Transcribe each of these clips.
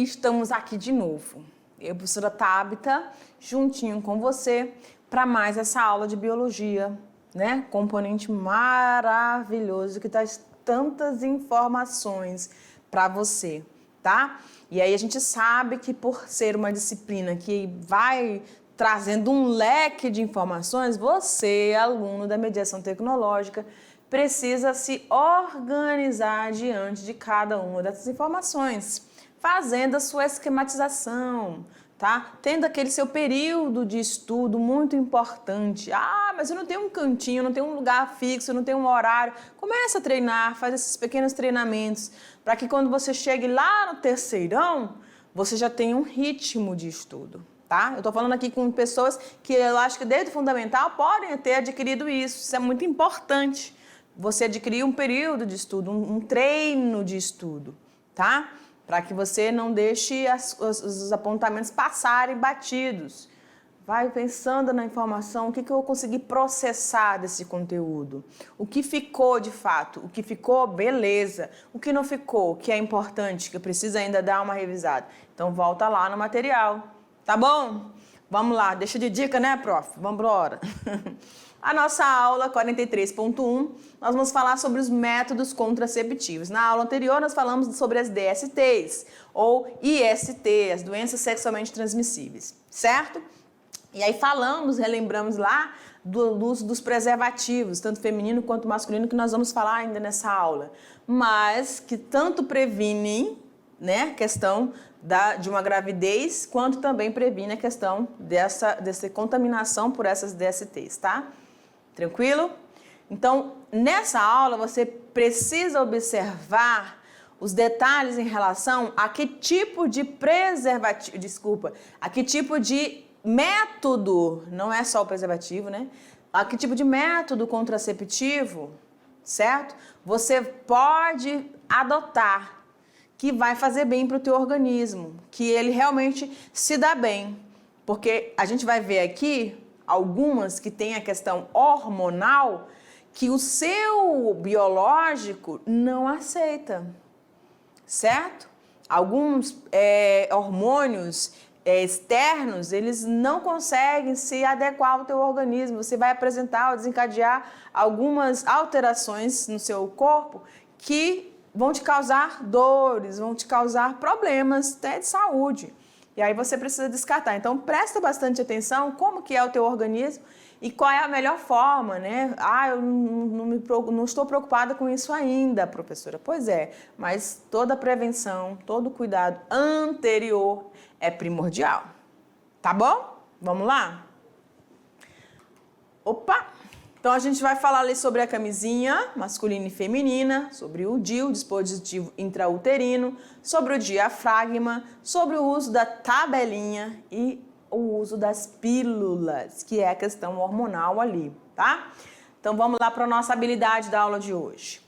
estamos aqui de novo. Eu, professora Tabita, juntinho com você, para mais essa aula de biologia, né? Componente maravilhoso que traz tantas informações para você, tá? E aí a gente sabe que por ser uma disciplina que vai trazendo um leque de informações, você, aluno da mediação tecnológica, precisa se organizar diante de cada uma dessas informações, fazendo a sua esquematização, tá? Tendo aquele seu período de estudo muito importante. Ah, mas eu não tenho um cantinho, eu não tenho um lugar fixo, eu não tenho um horário. Começa a treinar, faz esses pequenos treinamentos, para que quando você chegue lá no terceirão, você já tenha um ritmo de estudo, tá? Eu tô falando aqui com pessoas que eu acho que desde o fundamental podem ter adquirido isso. Isso é muito importante. Você adquirir um período de estudo, um treino de estudo, tá? Para que você não deixe os apontamentos passarem batidos. Vai pensando na informação, o que eu vou conseguir processar desse conteúdo. O que ficou de fato, o que ficou, beleza. O que não ficou, que é importante, que eu preciso ainda dar uma revisada. Então volta lá no material, tá bom? Vamos lá, deixa de dica, né, prof? Vamos embora. A nossa aula 43.1, nós vamos falar sobre os métodos contraceptivos. Na aula anterior, nós falamos sobre as DSTs, ou IST, as doenças sexualmente transmissíveis, certo? E aí relembramos lá do uso dos preservativos, tanto feminino quanto masculino, que nós vamos falar ainda nessa aula. Mas que tanto previnem, né, questão de uma gravidez, quanto também previne a questão dessa contaminação por essas DSTs, tá? Tranquilo? Então, nessa aula, você precisa observar os detalhes em relação a que tipo de preservativo, a que tipo de método, não é só o preservativo, né? A que tipo de método contraceptivo, certo? Você pode adotar, que vai fazer bem para o teu organismo, que ele realmente se dá bem. Porque a gente vai ver aqui algumas que têm a questão hormonal que o seu biológico não aceita, certo? Alguns hormônios externos, eles não conseguem se adequar ao teu organismo. Você vai apresentar ou desencadear algumas alterações no seu corpo que vão te causar dores, vão te causar problemas até de saúde. E aí você precisa descartar. Então, presta bastante atenção como que é o teu organismo e qual é a melhor forma, né? Ah, eu não estou preocupada com isso ainda, professora. Pois é, mas toda a prevenção, todo o cuidado anterior é primordial. Tá bom? Vamos lá? Opa! Então, a gente vai falar ali sobre a camisinha masculina e feminina, sobre o DIU, dispositivo intrauterino, sobre o diafragma, sobre o uso da tabelinha e o uso das pílulas, que é a questão hormonal ali, tá? Então, vamos lá para a nossa habilidade da aula de hoje.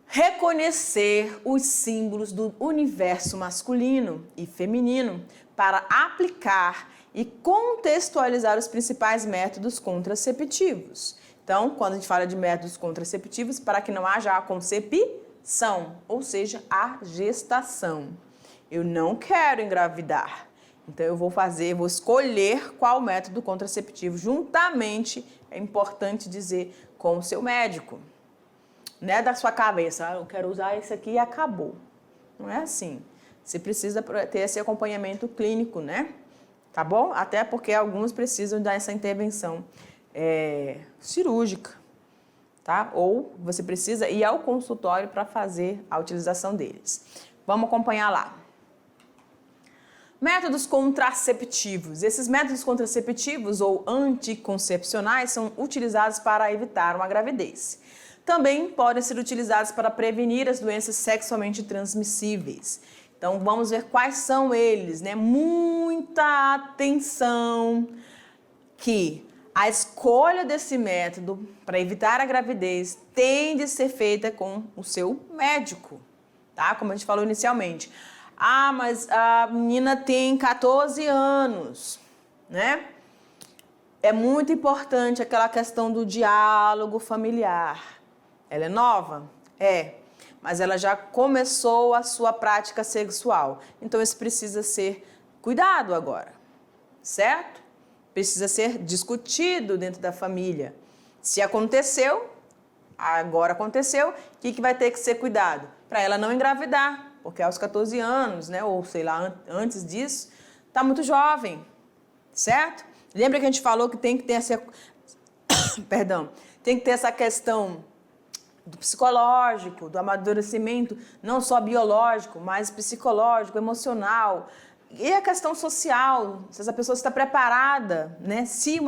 Reconhecer os símbolos do universo masculino e feminino para aplicar e contextualizar os principais métodos contraceptivos. Então, quando a gente fala de métodos contraceptivos, para que não haja a concepção, ou seja, a gestação. Eu não quero engravidar, então eu vou escolher qual método contraceptivo juntamente, é importante dizer, com o seu médico. Não é da sua cabeça, eu quero usar esse aqui e acabou. Não é assim. Você precisa ter esse acompanhamento clínico, né? Tá bom? Até porque alguns precisam dessa intervenção cirúrgica, tá? Ou você precisa ir ao consultório para fazer a utilização deles. Vamos acompanhar lá. Métodos contraceptivos. Esses métodos contraceptivos ou anticoncepcionais são utilizados para evitar uma gravidez. Também podem ser utilizados para prevenir as doenças sexualmente transmissíveis. Então, vamos ver quais são eles, né? Muita atenção que a escolha desse método para evitar a gravidez tem de ser feita com o seu médico, tá? Como a gente falou inicialmente. Ah, mas a menina tem 14 anos, né? É muito importante aquela questão do diálogo familiar. Ela é nova? É. mas ela já começou a sua prática sexual. Então isso precisa ser cuidado agora, certo? Precisa ser discutido dentro da família. Se aconteceu, agora aconteceu, o que vai ter que ser cuidado? Para ela não engravidar, porque aos 14 anos, né, ou sei lá, antes disso, está muito jovem, certo? Lembra que a gente falou que tem que ter essa, perdão, tem que ter essa questão do psicológico, do amadurecimento, não só biológico, mas psicológico, emocional, e a questão social, se essa pessoa está preparada, né? Se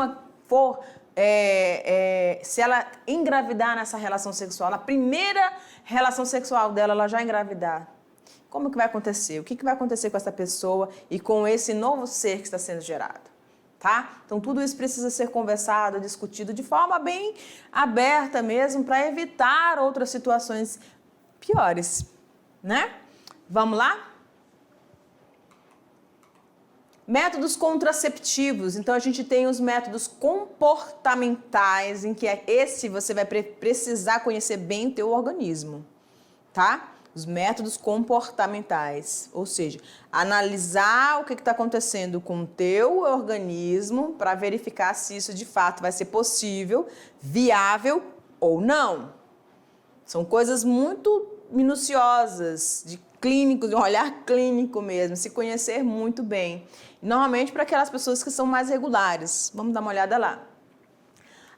se ela engravidar nessa relação sexual, na primeira relação sexual dela, ela já engravidar, como que vai acontecer? O que vai acontecer com essa pessoa e com esse novo ser que está sendo gerado? Tá? Então, tudo isso precisa ser conversado, discutido de forma bem aberta mesmo, para evitar outras situações piores, né? Vamos lá? Métodos contraceptivos. Então, a gente tem os métodos comportamentais, em que você vai precisar conhecer bem o teu organismo, tá? Os métodos comportamentais, ou seja, analisar o que está acontecendo com o teu organismo para verificar se isso de fato vai ser possível, viável ou não. São coisas muito minuciosas, de clínico, de um olhar clínico mesmo, se conhecer muito bem. Normalmente para aquelas pessoas que são mais regulares. Vamos dar uma olhada lá.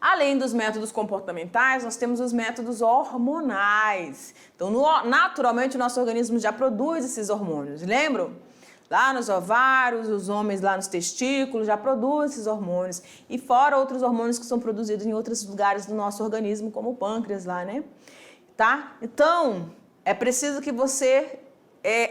Além dos métodos comportamentais, nós temos os métodos hormonais. Então, naturalmente, o nosso organismo já produz esses hormônios, lembram? Lá nos ovários, os homens lá nos testículos já produzem esses hormônios. E fora outros hormônios que são produzidos em outros lugares do nosso organismo, como o pâncreas lá, né? Tá? Então, é preciso que você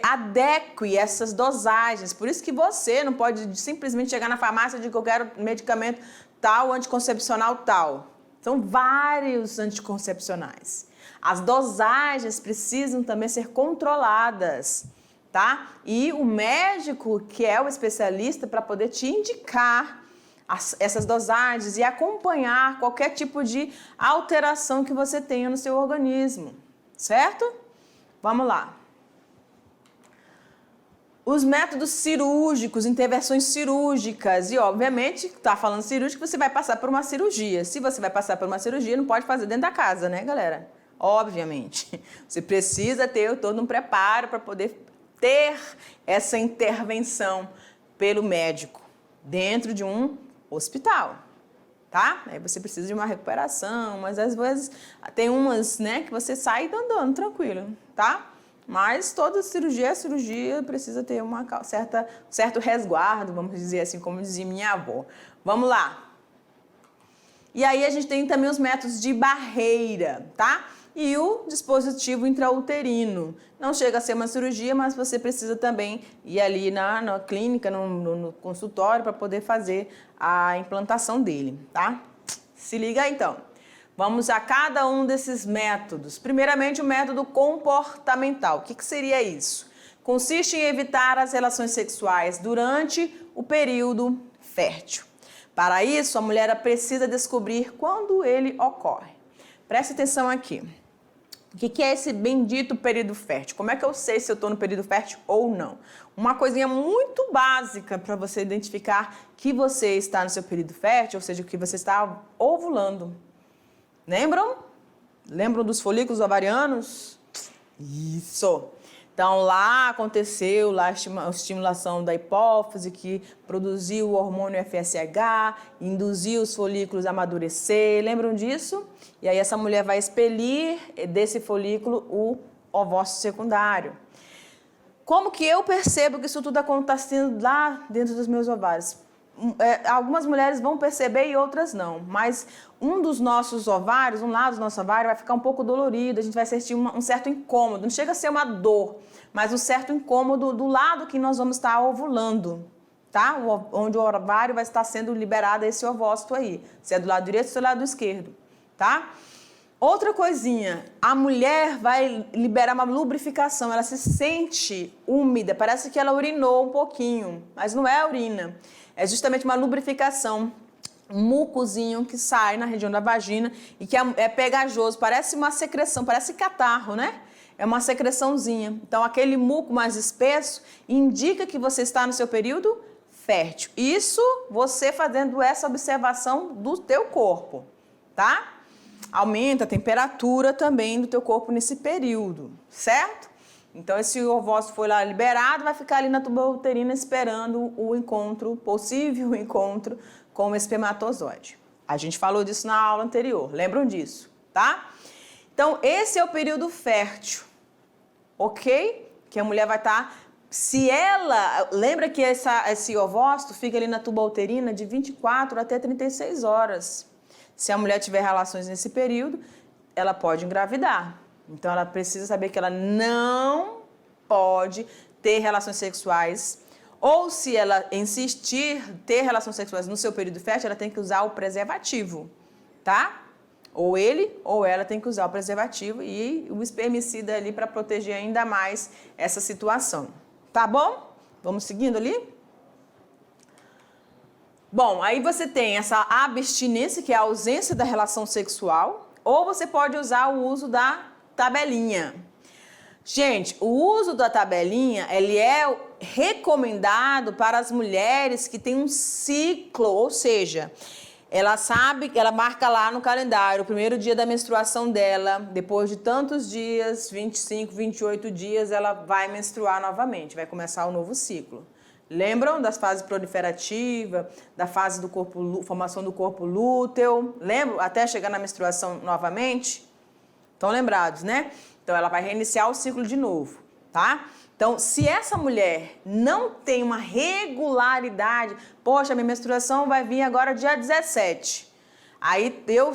adeque essas dosagens. Por isso que você não pode simplesmente chegar na farmácia e dizer que eu quero medicamento tal, anticoncepcional tal. São vários anticoncepcionais. As dosagens precisam também ser controladas, tá? E o médico, que é o especialista, para poder te indicar essas dosagens e acompanhar qualquer tipo de alteração que você tenha no seu organismo, certo? Vamos lá. Os métodos cirúrgicos, intervenções cirúrgicas. E, obviamente, está falando cirúrgico, você vai passar por uma cirurgia. Se você vai passar por uma cirurgia, não pode fazer dentro da casa, né, galera? Obviamente. Você precisa ter todo um preparo para poder ter essa intervenção pelo médico dentro de um hospital, tá? Aí você precisa de uma recuperação, mas às vezes tem umas, né, que você sai andando tranquilo, tá? Mas toda cirurgia precisa ter certo resguardo, vamos dizer assim, como dizia minha avó. Vamos lá. E aí a gente tem também os métodos de barreira, tá? E o dispositivo intrauterino. Não chega a ser uma cirurgia, mas você precisa também ir ali na clínica, no consultório, para poder fazer a implantação dele, tá? Se liga aí, então. Vamos a cada um desses métodos. Primeiramente, o método comportamental. O que seria isso? Consiste em evitar as relações sexuais durante o período fértil. Para isso, a mulher precisa descobrir quando ele ocorre. Preste atenção aqui. O que é esse bendito período fértil? Como é que eu sei se eu estou no período fértil ou não? Uma coisinha muito básica para você identificar que você está no seu período fértil, ou seja, que você está ovulando. Lembram? Lembram dos folículos ovarianos? Isso! Então, lá aconteceu a estimulação da hipófise, que produziu o hormônio FSH, induziu os folículos a amadurecer. Lembram disso? E aí essa mulher vai expelir desse folículo o ovócito secundário. Como que eu percebo que isso tudo está acontecendo lá dentro dos meus ovários? Algumas mulheres vão perceber e outras não, mas um dos nossos ovários, um lado do nosso ovário vai ficar um pouco dolorido, a gente vai sentir um certo incômodo, não chega a ser uma dor, mas um certo incômodo do lado que nós vamos estar ovulando, tá? Onde o ovário vai estar sendo liberado esse ovócito aí, se é do lado direito ou se é do lado esquerdo, tá? Outra coisinha, a mulher vai liberar uma lubrificação, ela se sente úmida, parece que ela urinou um pouquinho, mas não é urina. É justamente uma lubrificação, um mucozinho que sai na região da vagina e que é pegajoso, parece uma secreção, parece catarro, né? é uma secreçãozinha. Então, aquele muco mais espesso indica que você está no seu período fértil. Isso você fazendo essa observação do teu corpo, tá? Aumenta a temperatura também do teu corpo nesse período, certo? Então, esse ovócito foi lá liberado, vai ficar ali na tuba uterina esperando o encontro, possível encontro com o espermatozoide. A gente falou disso na aula anterior, lembram disso, tá? Então, esse é o período fértil, ok? Que a mulher vai estar... Se ela... Lembra que esse ovócito fica ali na tuba uterina de 24 até 36 horas. Se a mulher tiver relações nesse período, ela pode engravidar. Então, ela precisa saber que ela não pode ter relações sexuais. Ou se ela insistir ter relações sexuais no seu período fértil, ela tem que usar o preservativo, tá? Ou ele ou ela tem que usar o preservativo e o espermicida ali para proteger ainda mais essa situação. Tá bom? Vamos seguindo ali? Bom, aí você tem essa abstinência, que é a ausência da relação sexual, ou você pode usar o uso da tabelinha. Gente, o uso da tabelinha, ele é recomendado para as mulheres que têm um ciclo, ou seja, ela sabe que ela marca lá no calendário o primeiro dia da menstruação dela, depois de tantos dias, 25, 28 dias, ela vai menstruar novamente, vai começar o novo ciclo. Lembram das fases proliferativa, da fase do corpo, formação do corpo lúteo? Lembram? Até chegar na menstruação novamente? Estão lembrados, né? Então, ela vai reiniciar o ciclo de novo, tá? Então, se essa mulher não tem uma regularidade, poxa, minha menstruação vai vir agora dia 17. Aí eu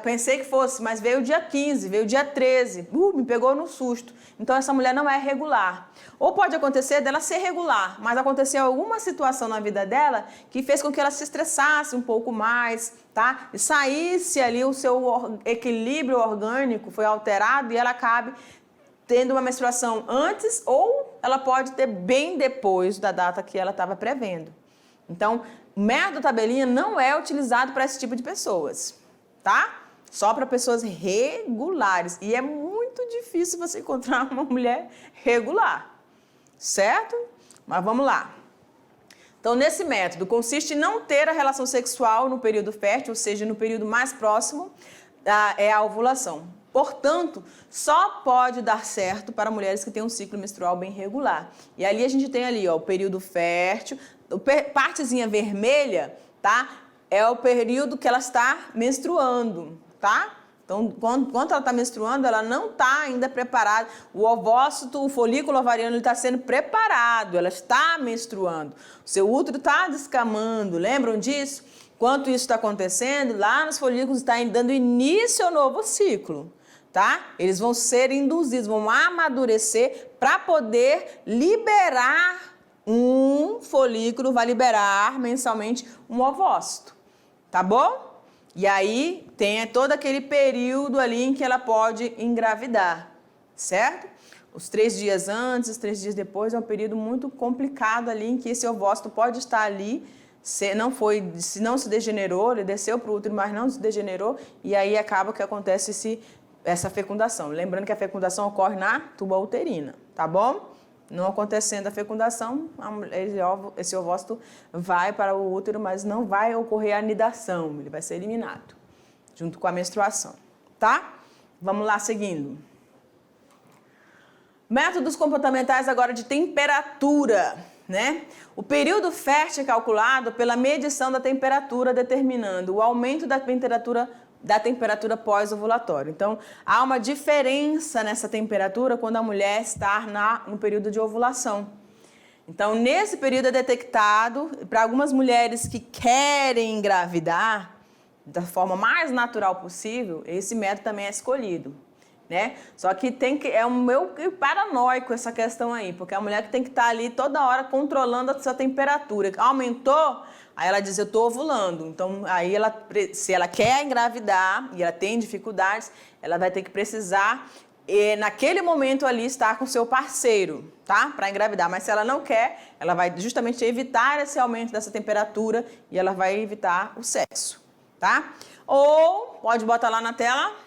pensei que fosse, mas veio dia 15, veio dia 13, me pegou no susto. Então, essa mulher não é regular. Ou pode acontecer dela ser regular, mas aconteceu alguma situação na vida dela que fez com que ela se estressasse um pouco mais, tá? E saísse ali o seu equilíbrio orgânico, foi alterado e ela acabe tendo uma menstruação antes ou ela pode ter bem depois da data que ela estava prevendo. Então, o método tabelinha não é utilizado para esse tipo de pessoas, tá? Só para pessoas regulares. E é muito difícil você encontrar uma mulher regular, certo? Mas vamos lá. Então, nesse método, consiste em não ter a relação sexual no período fértil, ou seja, no período mais próximo é a ovulação. Portanto, só pode dar certo para mulheres que têm um ciclo menstrual bem regular. E ali a gente tem ali, ó, o período fértil, partezinha vermelha, tá? É o período que ela está menstruando, tá? Então, quando ela está menstruando, ela não está ainda preparada. O ovócito, o folículo ovariano, está sendo preparado, ela está menstruando. O seu útero está descamando, lembram disso? Enquanto isso está acontecendo, lá nos folículos está dando início ao novo ciclo, tá? Eles vão ser induzidos, vão amadurecer para poder liberar um folículo, vai liberar mensalmente um ovócito, tá bom? E aí tem todo aquele período ali em que ela pode engravidar, certo? Os 3 dias antes, os 3 dias depois é um período muito complicado ali em que esse ovócito pode estar ali, se não se degenerou, ele desceu para o útero, mas não se degenerou, e aí acaba que acontece essa fecundação. Lembrando que a fecundação ocorre na tuba uterina, tá bom? Não acontecendo a fecundação, esse ovócito vai para o útero, mas não vai ocorrer a anidação, ele vai ser eliminado, junto com a menstruação, tá? Vamos lá, seguindo. Métodos comportamentais agora de temperatura, né? O período fértil é calculado pela medição da temperatura, determinando o aumento da temperatura pós-ovulatório. Então, há uma diferença nessa temperatura quando a mulher está no período de ovulação. Então, nesse período é detectado, para algumas mulheres que querem engravidar, da forma mais natural possível, esse método também é escolhido, né? Só que é um meio paranoico essa questão aí, porque a mulher que tem que estar ali toda hora controlando a sua temperatura. Aumentou, aí ela diz, eu estou ovulando. Então, aí se ela quer engravidar e ela tem dificuldades, ela vai ter que precisar, naquele momento ali, estar com seu parceiro, tá? Para engravidar. Mas se ela não quer, ela vai justamente evitar esse aumento dessa temperatura e ela vai evitar o sexo, tá? Ou, pode botar lá na tela,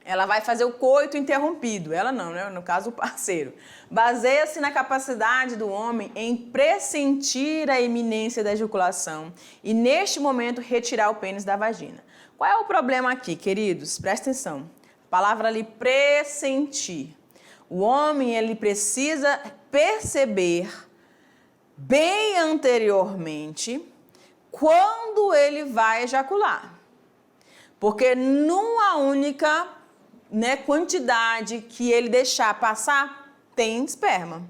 ela vai fazer o coito interrompido. Ela não, né? No caso, o parceiro. Baseia-se na capacidade do homem em pressentir a iminência da ejaculação e, neste momento, retirar o pênis da vagina. Qual é o problema aqui, queridos? Presta atenção. A palavra ali, pressentir. O homem, ele precisa perceber bem anteriormente quando ele vai ejacular. Porque numa única, né, quantidade que ele deixar passar, tem esperma.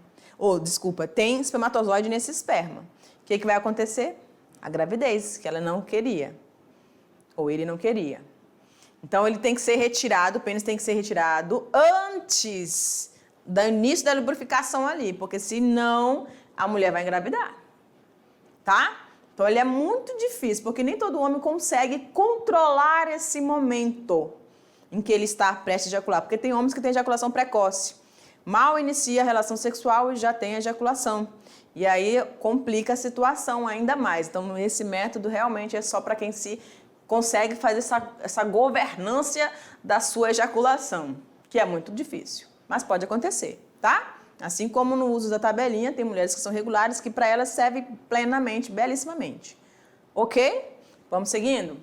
Tem espermatozoide nesse esperma. O que vai acontecer? A gravidez, que ela não queria. Ou ele não queria. Então, ele tem que ser retirado, o pênis tem que ser retirado antes do início da lubrificação ali, porque senão a mulher vai engravidar, tá? Então, ele é muito difícil, porque nem todo homem consegue controlar esse momento em que ele está prestes a ejacular, porque tem homens que têm ejaculação precoce. Mal inicia a relação sexual e já tem ejaculação. E aí complica a situação ainda mais. Então, esse método realmente é só para quem se consegue fazer essa governância da sua ejaculação, que é muito difícil, mas pode acontecer, tá? Assim como no uso da tabelinha, tem mulheres que são regulares, que para elas serve plenamente, belíssimamente. Ok? Vamos seguindo?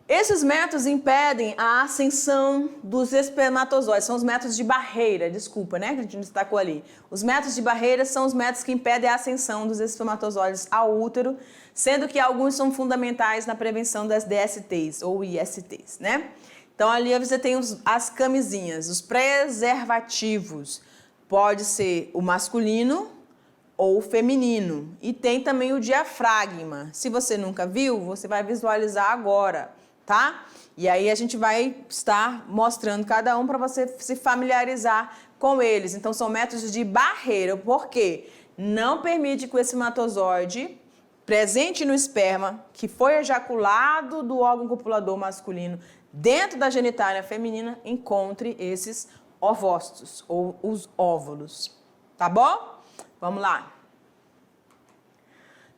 Esses métodos impedem a ascensão dos espermatozoides, são os métodos de barreira, desculpa, né, que a gente destacou ali. Os métodos de barreira são os métodos que impedem a ascensão dos espermatozoides ao útero, sendo que alguns são fundamentais na prevenção das DSTs ou ISTs, né? Então ali você tem as camisinhas, os preservativos, pode ser o masculino ou o feminino, e tem também o diafragma. Se você nunca viu, você vai visualizar agora, tá? E aí a gente vai estar mostrando cada um para você se familiarizar com eles. Então são métodos de barreira, porque não permite que o espermatozoide presente no esperma, que foi ejaculado do órgão copulador masculino dentro da genitália feminina, encontre esses ovócitos ou os óvulos, tá bom? Vamos lá.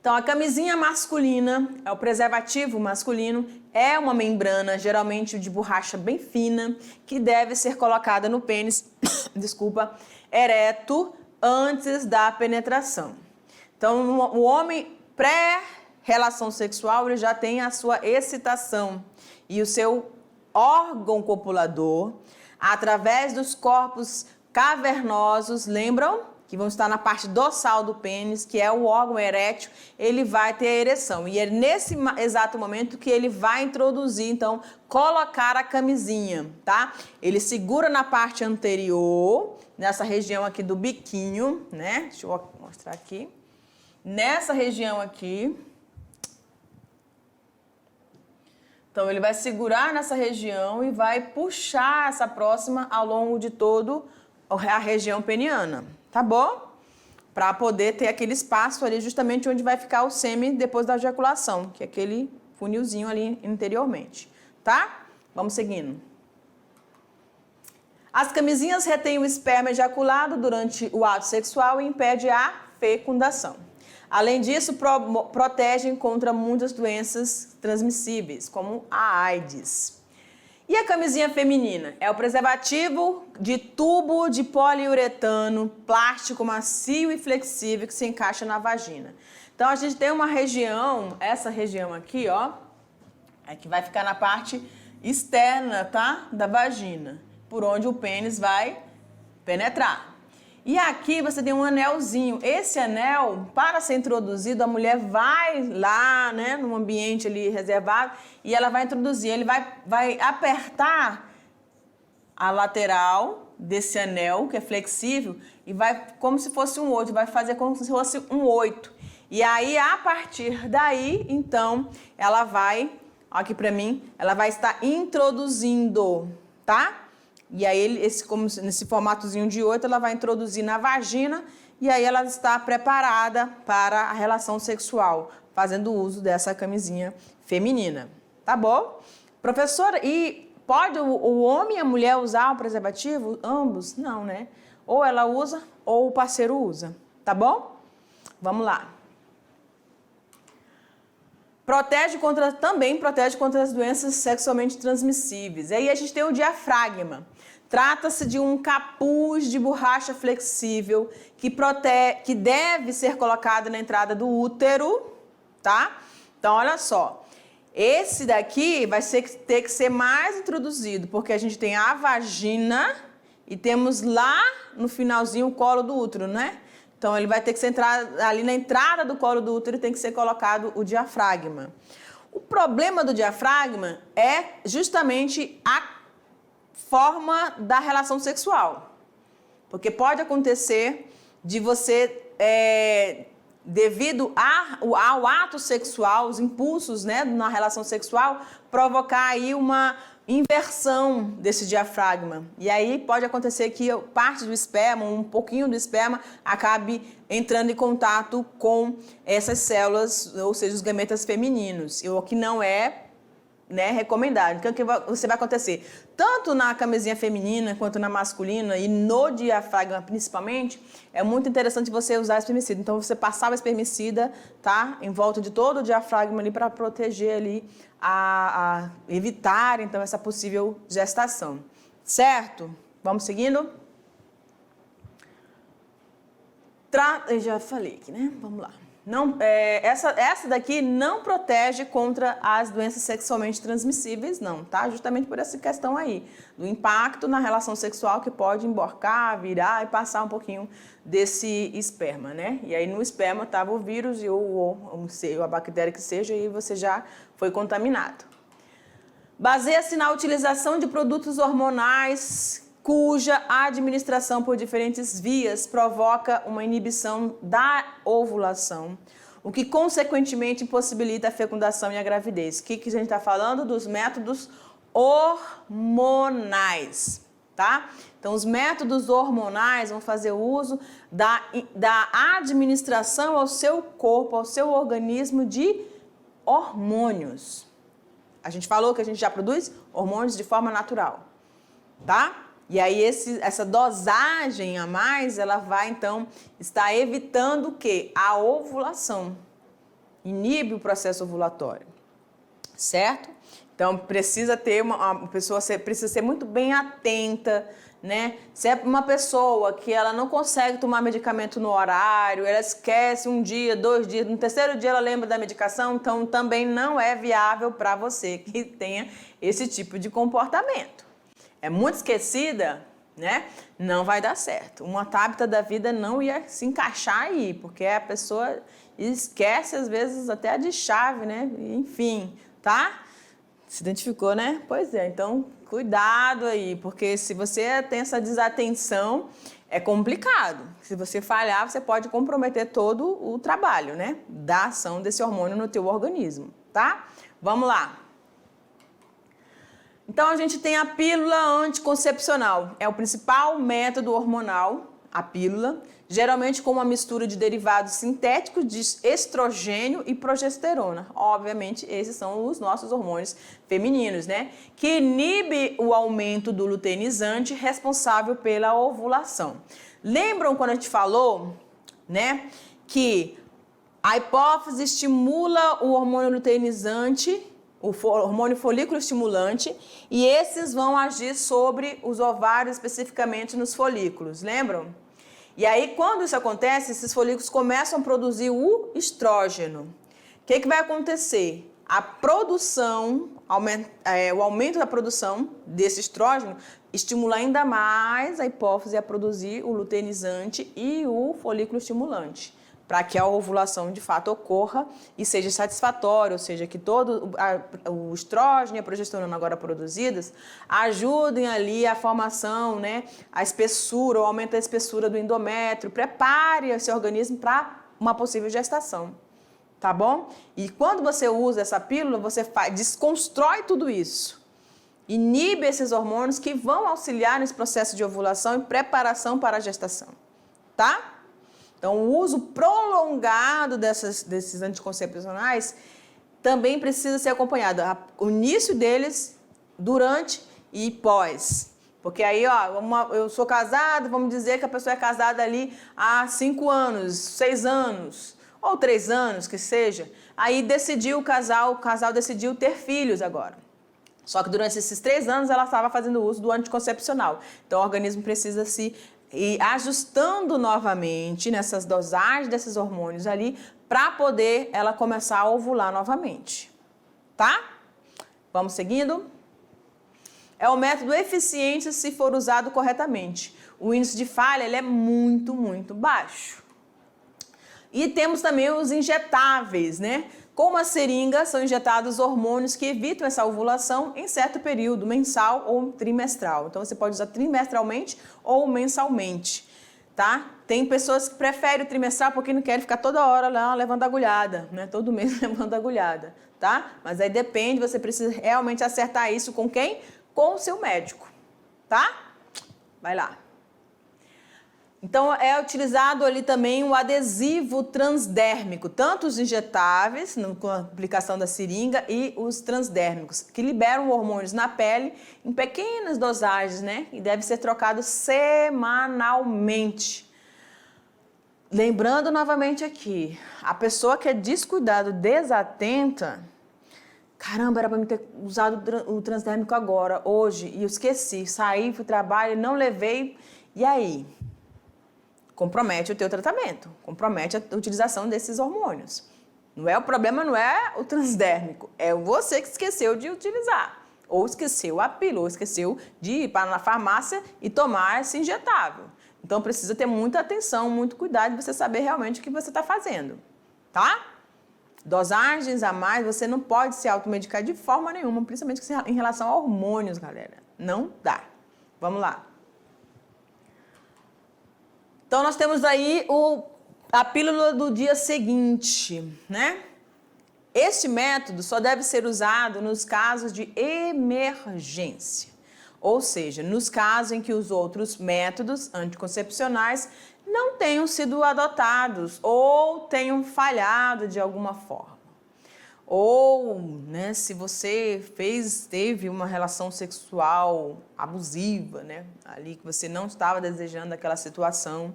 Então, a camisinha masculina, é o preservativo masculino, é uma membrana, geralmente de borracha bem fina, que deve ser colocada no pênis, ereto, antes da penetração. Então, o homem pré-relação sexual, ele já tem a sua excitação e o seu órgão copulador, através dos corpos cavernosos, lembram? Que vão estar na parte dorsal do pênis, que é o órgão erétil, ele vai ter a ereção. E é nesse exato momento que ele vai introduzir, então, colocar a camisinha, tá? Ele segura na parte anterior, nessa região aqui do biquinho, né? Deixa eu mostrar aqui. Nessa região aqui. Então, ele vai segurar nessa região e vai puxar essa próxima ao longo de todo a região peniana. Tá bom? Para poder ter aquele espaço ali justamente onde vai ficar o sêmen depois da ejaculação, que é aquele funilzinho ali interiormente, tá? Vamos seguindo. As camisinhas retêm o esperma ejaculado durante o ato sexual e impedem a fecundação. Além disso, protegem contra muitas doenças transmissíveis, como a AIDS. E a camisinha feminina? É o preservativo de tubo de poliuretano, plástico macio e flexível que se encaixa na vagina. Então, a gente tem uma região, essa região aqui, ó, é que vai ficar na parte externa, tá? Da vagina, por onde o pênis vai penetrar. E aqui você tem um anelzinho. Esse anel, para ser introduzido, a mulher vai lá, né, num ambiente ali reservado, e ela vai introduzir, ele vai apertar a lateral desse anel, que é flexível, e vai como se fosse um 8, vai fazer como se fosse um 8. E aí, a partir daí, então, ela vai, aqui pra mim, ela vai estar introduzindo, tá? E aí, como nesse formatozinho de 8, ela vai introduzir na vagina e aí ela está preparada para a relação sexual, fazendo uso dessa camisinha feminina. Tá bom? Professora, e pode o homem e a mulher usar o preservativo? Ambos? Não, né? Ou ela usa ou o parceiro usa. Tá bom? Vamos lá. Também protege contra as doenças sexualmente transmissíveis. Aí a gente tem o diafragma. Trata-se de um capuz de borracha flexível que deve ser colocado na entrada do útero, tá? Então, olha só. Esse daqui vai ter que ser mais introduzido, porque a gente tem a vagina e temos lá no finalzinho o colo do útero, né? Então, ele vai ter que ser ali na entrada do colo do útero, tem que ser colocado o diafragma. O problema do diafragma é justamente a forma da relação sexual. Porque pode acontecer de você, devido ao ato sexual, os impulsos, né, na relação sexual, provocar aí uma inversão desse diafragma. E aí pode acontecer que parte do esperma, um pouquinho do esperma, acabe entrando em contato com essas células, ou seja, os gametas femininos, o que não é, né, recomendado. Então, o que você vai acontecer? Tanto na camisinha feminina quanto na masculina e no diafragma principalmente, é muito interessante você usar espermicida. Então, você passar o espermicida, tá? Em volta de todo o diafragma ali para proteger ali, a evitar, então, essa possível gestação. Certo? Vamos seguindo? Eu já falei aqui, né? Vamos lá. Não, essa daqui não protege contra as doenças sexualmente transmissíveis, não, tá? Justamente por essa questão aí, do impacto na relação sexual que pode emborcar, virar e passar um pouquinho desse esperma, né? E aí no esperma estava o vírus ou a bactéria que seja e você já foi contaminado. Baseia-se na utilização de produtos hormonais cuja administração por diferentes vias provoca uma inibição da ovulação, o que consequentemente impossibilita a fecundação e a gravidez. O que a gente está falando? Dos métodos hormonais, tá? Então, os métodos hormonais vão fazer uso da administração ao seu corpo, ao seu organismo de hormônios. A gente falou que a gente já produz hormônios de forma natural, tá? E aí essa dosagem a mais, ela vai então estar evitando o quê? A ovulação. Inibe o processo ovulatório, certo? Então precisa ter uma pessoa precisa ser muito bem atenta, né? Se é uma pessoa que ela não consegue tomar medicamento no horário, ela esquece um dia, 2 dias, no terceiro dia ela lembra da medicação, então também não é viável para você que tenha esse tipo de comportamento. É muito esquecida, né? Não vai dar certo. Uma tábita da vida não ia se encaixar aí, porque a pessoa esquece, às vezes, até de chave, né? Enfim, tá? Se identificou, né? Pois é, então cuidado aí, porque se você tem essa desatenção, é complicado. Se você falhar, você pode comprometer todo o trabalho, né? Da ação desse hormônio no teu organismo, tá? Vamos lá. Então, a gente tem a pílula anticoncepcional. É o principal método hormonal, a pílula, geralmente com uma mistura de derivados sintéticos de estrogênio e progesterona. Obviamente, esses são os nossos hormônios femininos, né? Que inibe o aumento do luteinizante responsável pela ovulação. Lembram quando a gente falou, né, que a hipófise estimula o hormônio luteinizante, o hormônio folículo estimulante, e esses vão agir sobre os ovários, especificamente nos folículos, lembram? E aí, quando isso acontece, esses folículos começam a produzir o estrógeno. O que vai acontecer? A produção, o aumento da produção desse estrógeno estimula ainda mais a hipófise a produzir o luteinizante e o folículo estimulante, para que a ovulação de fato ocorra e seja satisfatória, ou seja, que todo o estrógeno e a progesterona agora produzidas ajudem ali a formação, né, a espessura, o aumento da espessura do endométrio, prepare esse organismo para uma possível gestação, tá bom? E quando você usa essa pílula, você desconstrói tudo isso, inibe esses hormônios que vão auxiliar nesse processo de ovulação e preparação para a gestação, tá? Então, o uso prolongado desses anticoncepcionais também precisa ser acompanhado. O início deles, durante e pós. Porque aí, ó, eu sou casada, vamos dizer que a pessoa é casada ali há 5 anos, 6 anos. ou 3 anos, que seja, aí decidiu o casal decidiu ter filhos agora. Só que durante esses 3 anos ela estava fazendo uso do anticoncepcional. Então o organismo precisa se ir ajustando novamente nessas dosagens desses hormônios ali para poder ela começar a ovular novamente. Tá? Vamos seguindo? É um método eficiente se for usado corretamente. O índice de falha ele é muito, muito baixo. E temos também os injetáveis, né? Com uma seringa são injetados hormônios que evitam essa ovulação em certo período, mensal ou trimestral. Então você pode usar trimestralmente ou mensalmente, tá? Tem pessoas que preferem o trimestral porque não querem ficar toda hora lá levando agulhada, né? Todo mês levando agulhada, tá? Mas aí depende, você precisa realmente acertar isso com quem? Com o seu médico, tá? Vai lá. Então, é utilizado ali também o adesivo transdérmico, tanto os injetáveis, com a aplicação da seringa, e os transdérmicos, que liberam hormônios na pele em pequenas dosagens, né? E deve ser trocado semanalmente. Lembrando novamente aqui, a pessoa que é descuidada, desatenta, caramba, era para me ter usado o transdérmico agora, hoje, e eu esqueci, saí, fui trabalho, não levei, e aí? Compromete o teu tratamento, compromete a utilização desses hormônios. O problema não é o transdérmico, é você que esqueceu de utilizar, ou esqueceu a pílula, ou esqueceu de ir para na farmácia e tomar esse injetável. Então precisa ter muita atenção, muito cuidado de você saber realmente o que você está fazendo, tá? Dosagens a mais, você não pode se automedicar de forma nenhuma, principalmente em relação a hormônios, galera. Não dá. Vamos lá. Então, nós temos aí a pílula do dia seguinte, né? Este método só deve ser usado nos casos de emergência, ou seja, nos casos em que os outros métodos anticoncepcionais não tenham sido adotados ou tenham falhado de alguma forma. Ou, né, se você teve uma relação sexual abusiva, né, ali que você não estava desejando aquela situação,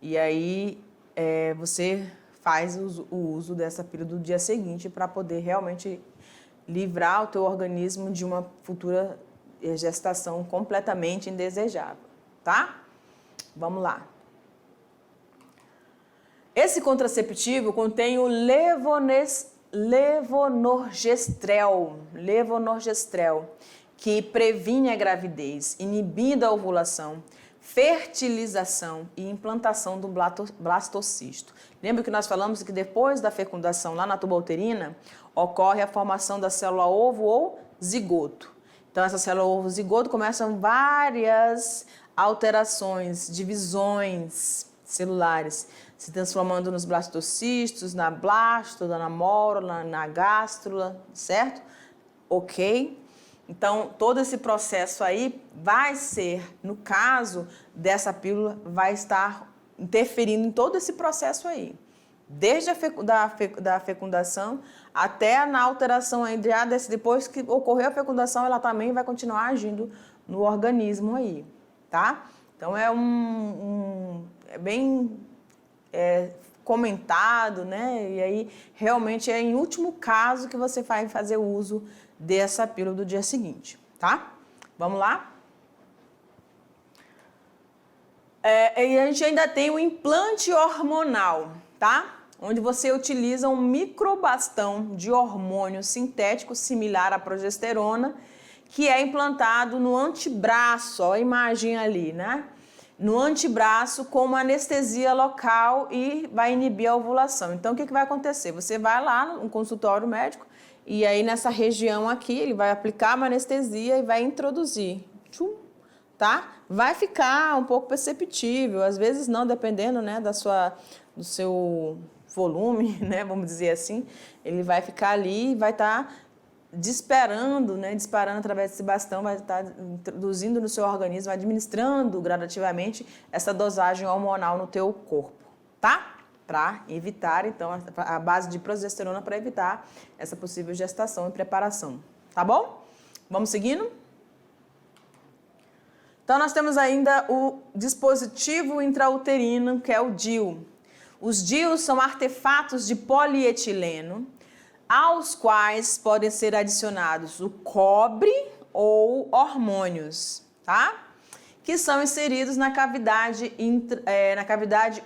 e aí você faz o uso dessa pílula do dia seguinte para poder realmente livrar o teu organismo de uma futura gestação completamente indesejável, tá? Vamos lá. Esse contraceptivo contém o levonorgestrel, que previne a gravidez, inibindo a ovulação, fertilização e implantação do blastocisto. Lembra que nós falamos que depois da fecundação lá na tuba uterina, ocorre a formação da célula ovo ou zigoto. Então, essa célula ovo zigoto começam várias alterações, divisões celulares, se transformando nos blastocistos, na blástula, na mórula, na gástrula, certo? Ok? Então, todo esse processo aí vai ser, no caso dessa pílula, vai estar interferindo em todo esse processo aí. Desde da fecundação até na alteração aí, depois que ocorreu a fecundação, ela também vai continuar agindo no organismo aí, tá? Então, é bem comentado, né? E aí, realmente, é em último caso que você vai fazer o uso dessa pílula do dia seguinte, tá? Vamos lá? E a gente ainda tem o implante hormonal, tá? Onde você utiliza um microbastão de hormônio sintético similar à progesterona, que é implantado no antebraço, ó, a imagem ali, né? No antebraço com uma anestesia local e vai inibir a ovulação. Então, o que vai acontecer? Você vai lá no consultório médico e aí nessa região aqui ele vai aplicar uma anestesia e vai introduzir, tá? Vai ficar um pouco perceptível, às vezes não, dependendo, né, do seu volume, né, vamos dizer assim, ele vai ficar ali e vai estar disparando através desse bastão, vai estar introduzindo no seu organismo, administrando gradativamente essa dosagem hormonal no teu corpo, tá? Para evitar, então, a base de progesterona para evitar essa possível gestação e preparação, tá bom? Vamos seguindo? Então, nós temos ainda o dispositivo intrauterino, que é o DIU. Os DIUs são artefatos de polietileno, aos quais podem ser adicionados o cobre ou hormônios, tá? Que são inseridos na cavidade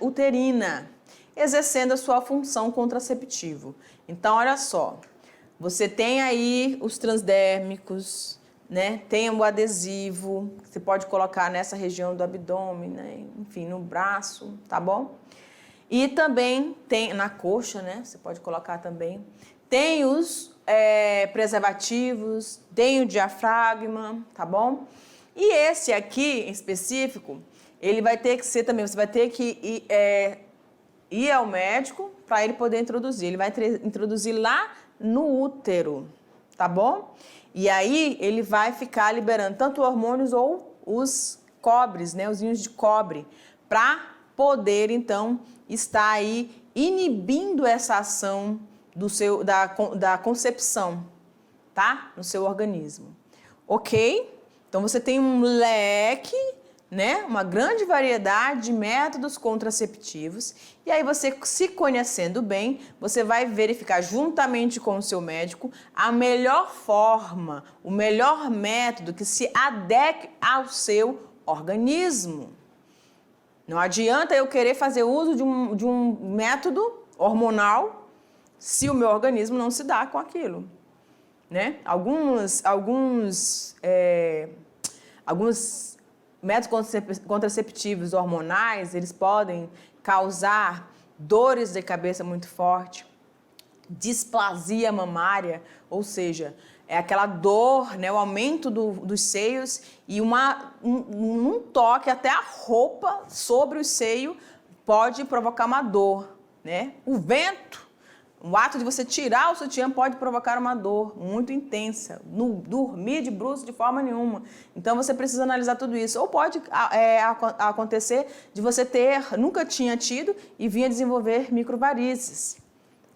uterina, exercendo a sua função contraceptiva. Então, olha só, você tem aí os transdérmicos, né? Tem o adesivo, que você pode colocar nessa região do abdômen, né? Enfim, no braço, tá bom? E também tem na coxa, né? Você pode colocar também. Tem os preservativos, tem o diafragma, tá bom? E esse aqui, em específico, ele vai ter que ser também, você vai ter que ir ao médico para ele poder introduzir. Ele vai introduzir lá no útero, tá bom? E aí ele vai ficar liberando tanto hormônios ou os cobres, né? Os íons de cobre, para poder, então, estar aí inibindo essa ação da concepção, tá? No seu organismo. Ok? Então, você tem um leque, né? Uma grande variedade de métodos contraceptivos. E aí, você se conhecendo bem, você vai verificar juntamente com o seu médico a melhor forma, o melhor método que se adeque ao seu organismo. Não adianta eu querer fazer uso de um método hormonal se o meu organismo não se dá com aquilo, né? Alguns métodos contraceptivos hormonais, eles podem causar dores de cabeça muito forte, displasia mamária, ou seja, é aquela dor, né, o aumento dos seios e um toque, até a roupa sobre o seio pode provocar uma dor, né? O vento, o ato de você tirar o sutiã pode provocar uma dor muito intensa, não dormir de bruços de forma nenhuma. Então você precisa analisar tudo isso. Ou pode acontecer de você nunca tinha tido e vinha desenvolver microvarizes,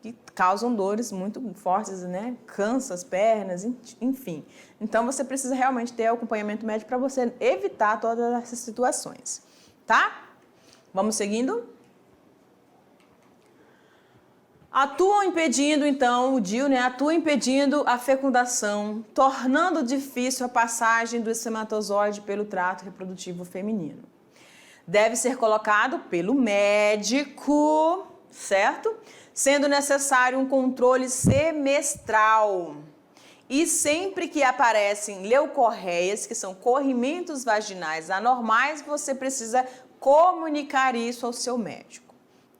que causam dores muito fortes, né? Cansa as pernas, enfim. Então você precisa realmente ter acompanhamento médico para você evitar todas essas situações, tá? Vamos seguindo? Atuam impedindo, então, o DIU, né? Atua impedindo a fecundação, tornando difícil a passagem do espermatozoide pelo trato reprodutivo feminino. Deve ser colocado pelo médico, certo? Sendo necessário um controle semestral. E sempre que aparecem leucorreias, que são corrimentos vaginais anormais, você precisa comunicar isso ao seu médico.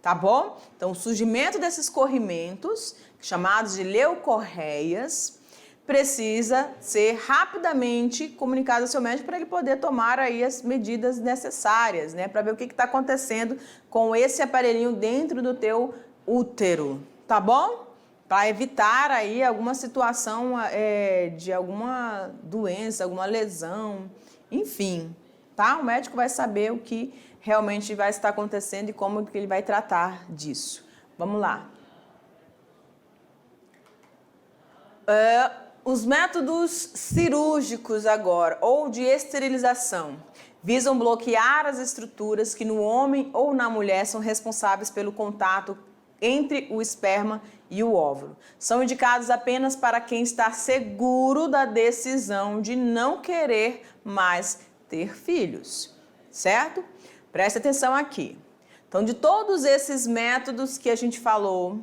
Tá bom? Então, o surgimento desses corrimentos, chamados de leucorreias, precisa ser rapidamente comunicado ao seu médico para ele poder tomar aí as medidas necessárias, né? Para ver o que está acontecendo com esse aparelhinho dentro do teu útero, tá bom? Para evitar aí alguma situação de alguma doença, alguma lesão, enfim, tá? O médico vai saber o que realmente vai estar acontecendo e como que ele vai tratar disso. Vamos lá. Os métodos cirúrgicos agora, ou de esterilização, visam bloquear as estruturas que no homem ou na mulher são responsáveis pelo contato entre o esperma e o óvulo. São indicados apenas para quem está seguro da decisão de não querer mais ter filhos, certo? Preste atenção aqui. Então, de todos esses métodos que a gente falou,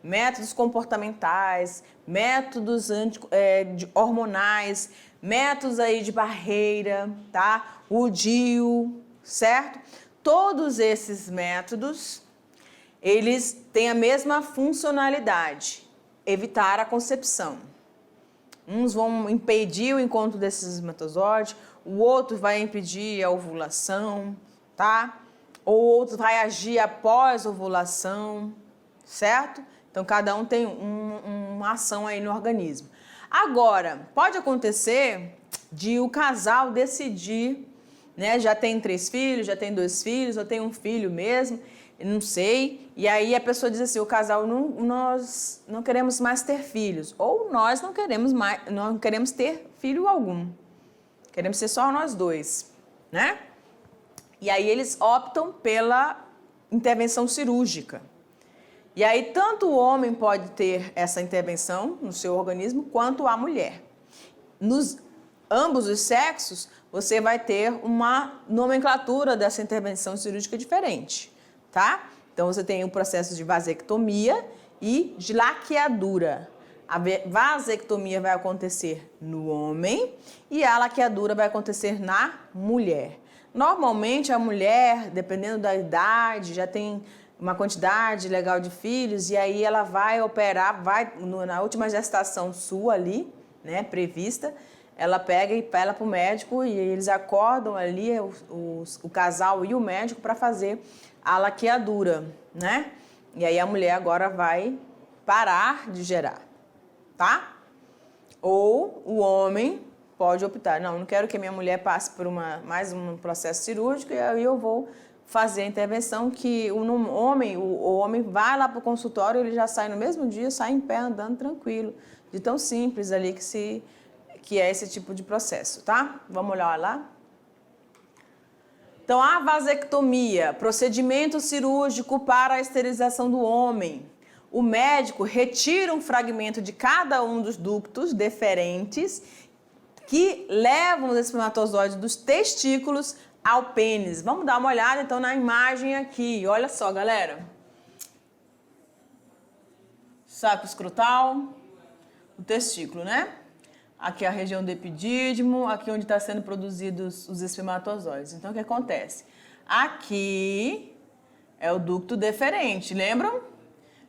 métodos comportamentais, métodos hormonais, métodos aí de barreira, tá? O DIU, certo? Todos esses métodos, eles têm a mesma funcionalidade, evitar a concepção. Uns vão impedir o encontro desses espermatozoides, o outro vai impedir a ovulação, tá? Ou outro vai agir após a ovulação, certo? Então, cada um tem uma ação aí no organismo. Agora, pode acontecer de o casal decidir, né? Já tem 3 filhos, já tem 2 filhos, ou tem um filho mesmo, não sei. E aí a pessoa diz assim, o casal, nós não queremos mais ter filhos. Ou nós não queremos ter filho algum. Queremos ser só nós 2, né? E aí eles optam intervenção cirúrgica. E aí, tanto o homem pode ter essa intervenção no seu organismo, quanto a mulher. Nos ambos os sexos, você vai ter uma nomenclatura dessa intervenção cirúrgica diferente, tá? Então, você tem o processo de vasectomia e de laqueadura. A vasectomia vai acontecer no homem e a laqueadura vai acontecer na mulher. Normalmente, a mulher, dependendo da idade, já tem uma quantidade legal de filhos e aí ela vai operar, na última gestação sua ali, né, prevista, ela pega e pela para o médico e eles acordam ali, o casal e o médico, para fazer a laqueadura, né? E aí a mulher agora vai parar de gerar, tá? Ou o homem pode optar, não quero que a minha mulher passe por mais um processo cirúrgico e aí eu vou fazer a intervenção que o homem vai lá para o consultório, ele já sai no mesmo dia, sai em pé andando tranquilo, de tão simples ali que é esse tipo de processo, tá? Vamos olhar lá? Então, a vasectomia, procedimento cirúrgico para a esterilização do homem. O médico retira um fragmento de cada um dos ductos deferentes que levam os espermatozoides dos testículos ao pênis. Vamos dar uma olhada, então, na imagem aqui. Olha só, galera. Saco escrotal, o testículo, né? Aqui é a região do epidídimo, aqui onde está sendo produzidos os espermatozoides. Então, o que acontece? Aqui é o ducto deferente, lembram?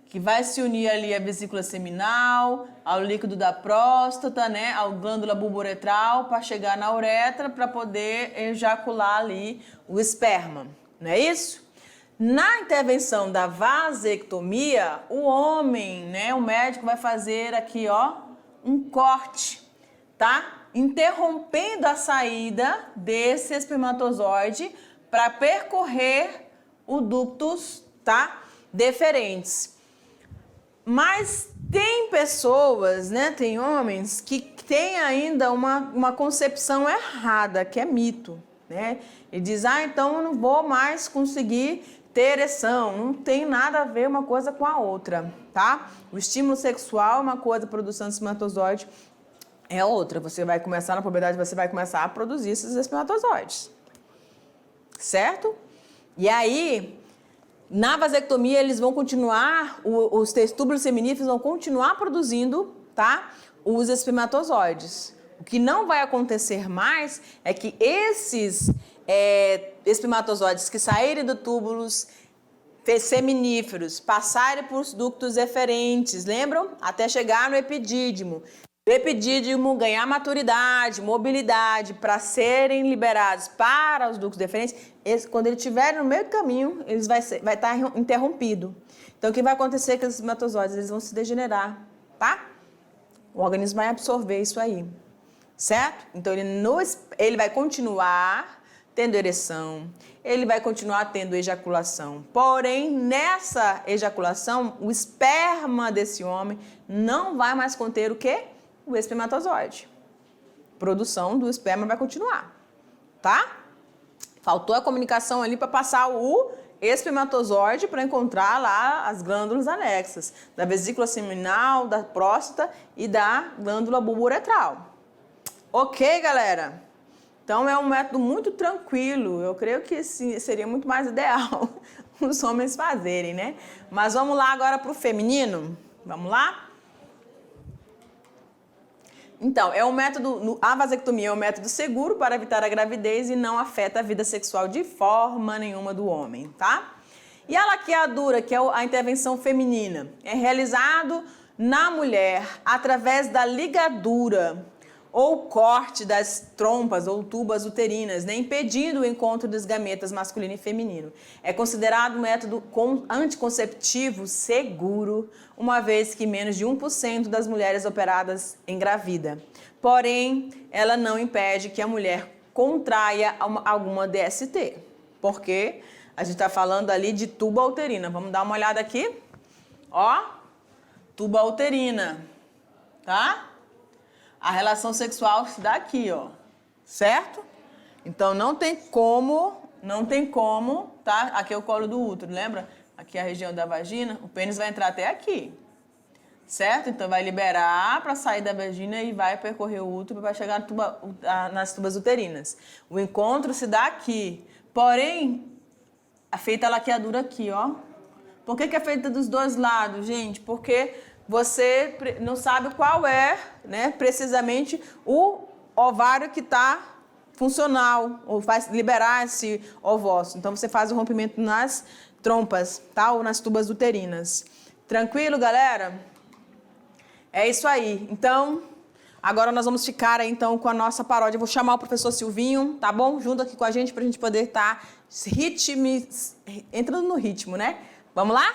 Que vai se unir ali à vesícula seminal, ao líquido da próstata, né? Ao glândula bulboretral, para chegar na uretra, para poder ejacular ali o esperma. Não é isso? Na intervenção da vasectomia, o homem, né? O médico vai fazer aqui, ó, um corte, tá? Interrompendo a saída desse espermatozoide para percorrer o ductos, tá? Deferentes. Mas tem pessoas, né? Tem homens que têm ainda uma concepção errada, que é mito, né? E diz, então eu não vou mais conseguir ter ereção. Não tem nada a ver uma coisa com a outra, tá? O estímulo sexual é uma coisa, a produção de espermatozoide é outra. Você vai começar, na puberdade, você vai começar a produzir esses espermatozoides. Certo? E aí, na vasectomia, eles vão continuar, os testículos seminíferos vão continuar produzindo, tá? Os espermatozoides. O que não vai acontecer mais é que esses espermatozoides que saírem do túbulos seminíferos, passarem por ductos eferentes, lembram? Até chegar no epidídimo. O epidídimo ganhar maturidade, mobilidade para serem liberados para os ductos deferentes, quando ele estiver no meio do caminho, eles vai estar interrompido. Então, o que vai acontecer é que os espermatozoides eles vão se degenerar, tá? O organismo vai absorver isso aí, certo? Então, ele vai continuar tendo ereção, ele vai continuar tendo ejaculação. Porém, nessa ejaculação, o esperma desse homem não vai mais conter o quê? O espermatozoide. Produção do esperma vai continuar, tá? Faltou a comunicação ali para passar o espermatozoide para encontrar lá as glândulas anexas, da vesícula seminal, da próstata e da glândula bulboretral. Ok, galera? Então, é um método muito tranquilo. Eu creio que sim, seria muito mais ideal os homens fazerem, né? Mas vamos lá agora para o feminino. Vamos lá? Então, a vasectomia é um método seguro para evitar a gravidez e não afeta a vida sexual de forma nenhuma do homem, tá? E a laqueadura, que é a intervenção feminina, é realizado na mulher através da ligadura ou corte das trompas ou tubas uterinas, né, impedindo o encontro dos gametas masculino e feminino. É considerado um método anticonceptivo seguro, uma vez que menos de 1% das mulheres operadas engravida. Porém, ela não impede que a mulher contraia alguma DST, porque a gente está falando ali de tuba uterina. Vamos dar uma olhada aqui? Ó, tuba uterina, tá? A relação sexual se dá aqui, ó, certo? Então, não tem como não tem como, tá? Aqui é o colo do útero, lembra? Aqui é a região da vagina, o pênis vai entrar até aqui, certo? Então vai liberar para sair da vagina e vai percorrer o útero, vai chegar nas tubas uterinas. O encontro se dá aqui, porém, é feita a laqueadura aqui, ó. Por que é feita dos dois lados, gente? Porque você não sabe qual é, né, precisamente o ovário que está funcional, ou vai liberar esse ovócito. Então, você faz o rompimento nas trompas, tá? Ou nas tubas uterinas. Tranquilo, galera? É isso aí. Então, agora nós vamos ficar aí, então, com a nossa paródia. Eu vou chamar o professor Silvinho, tá bom? Junto aqui com a gente, pra gente poder estar entrando no ritmo, né? Vamos lá?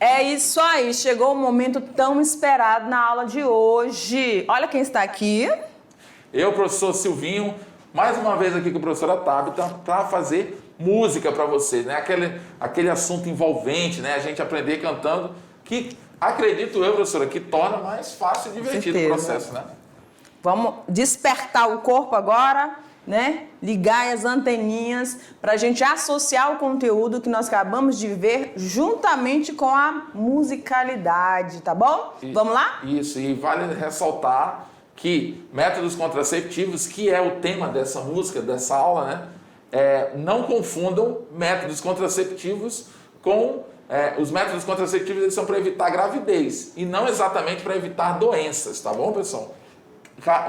É isso aí, chegou o momento tão esperado na aula de hoje. Olha quem está aqui. Eu, professor Silvinho, mais uma vez aqui com a professora Tabita para fazer música para vocês, né? Aquele assunto envolvente, né? A gente aprender cantando, que acredito eu, professora, que torna mais fácil e divertido o processo, né? Vamos despertar o corpo agora, né? Ligar as anteninhas para a gente associar o conteúdo que nós acabamos de ver juntamente com a musicalidade, tá bom? Vamos lá? Isso, e vale ressaltar que métodos contraceptivos, que é o tema dessa música, dessa aula, né? Não confundam métodos contraceptivos com... os métodos contraceptivos eles são para evitar gravidez e não exatamente para evitar doenças, tá bom, pessoal?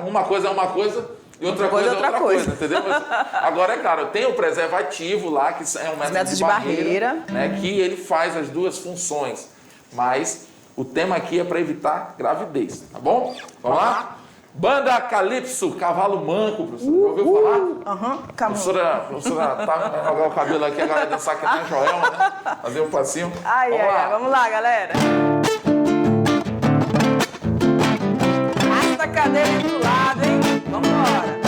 Uma coisa é uma coisa e outra coisa é outra coisa, entendeu? Agora, é claro, tem o preservativo lá, que é um método de barreira, né, que ele faz as duas funções, mas o tema aqui é para evitar gravidez, tá bom? Vamos lá? Banda Calypso, Cavalo Manco, professora. Já ouviu falar? Professora, tá jogar o cabelo aqui, agora dançar aqui na Joelma, né? Fazer um passinho. Vamos lá, galera. Arrasta a cadeira do lado, hein? Vambora.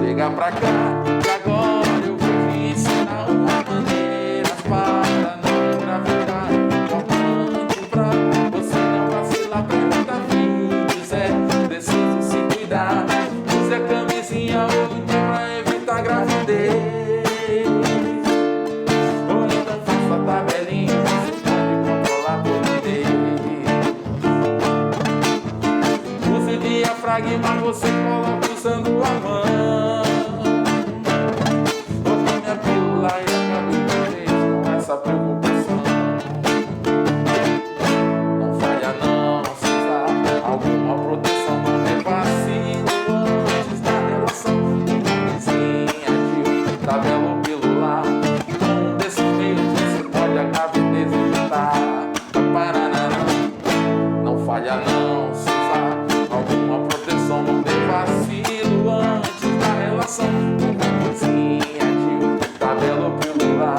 Chega pra cá, que agora eu vou te ensinar uma maneira para não engravidar. Importante pra você não vacilar, pergunta vídeos, preciso se cuidar. Use a camisinha ou pra evitar gravidez. Ou então faça a tabelinha, você pode controlar por Deus. Use o diafragma, você coloca usando a mão. Hoje minha pílula e acabei de vez com essa preocupação. Não falha não, se usar alguma proteção, não tem vacilo antes da relação. Camisinha, tabela ou pílula, com um desses meios você pode a gravidez evitar. Não falha não, se usar alguma proteção, não tem vacilo antes da relação. Camisinha, tabela ou pílula,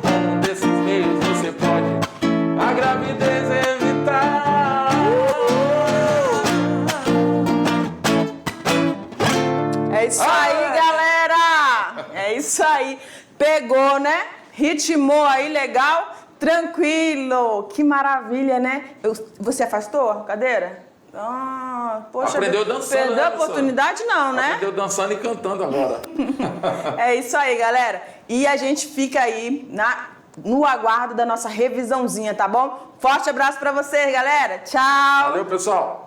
com um desses meios você pode a gravidez evitar. É isso aí, galera! É isso aí. Pegou, né? Ritmou aí, legal? Tranquilo! Que maravilha, né? Você afastou a cadeira? Poxa, Aprendeu dançando. Perdeu a oportunidade não, né? Aprendeu dançando e cantando agora. É isso aí, galera. E a gente fica aí no aguardo da nossa revisãozinha, tá bom? Forte abraço pra vocês, galera. Tchau! Valeu, pessoal!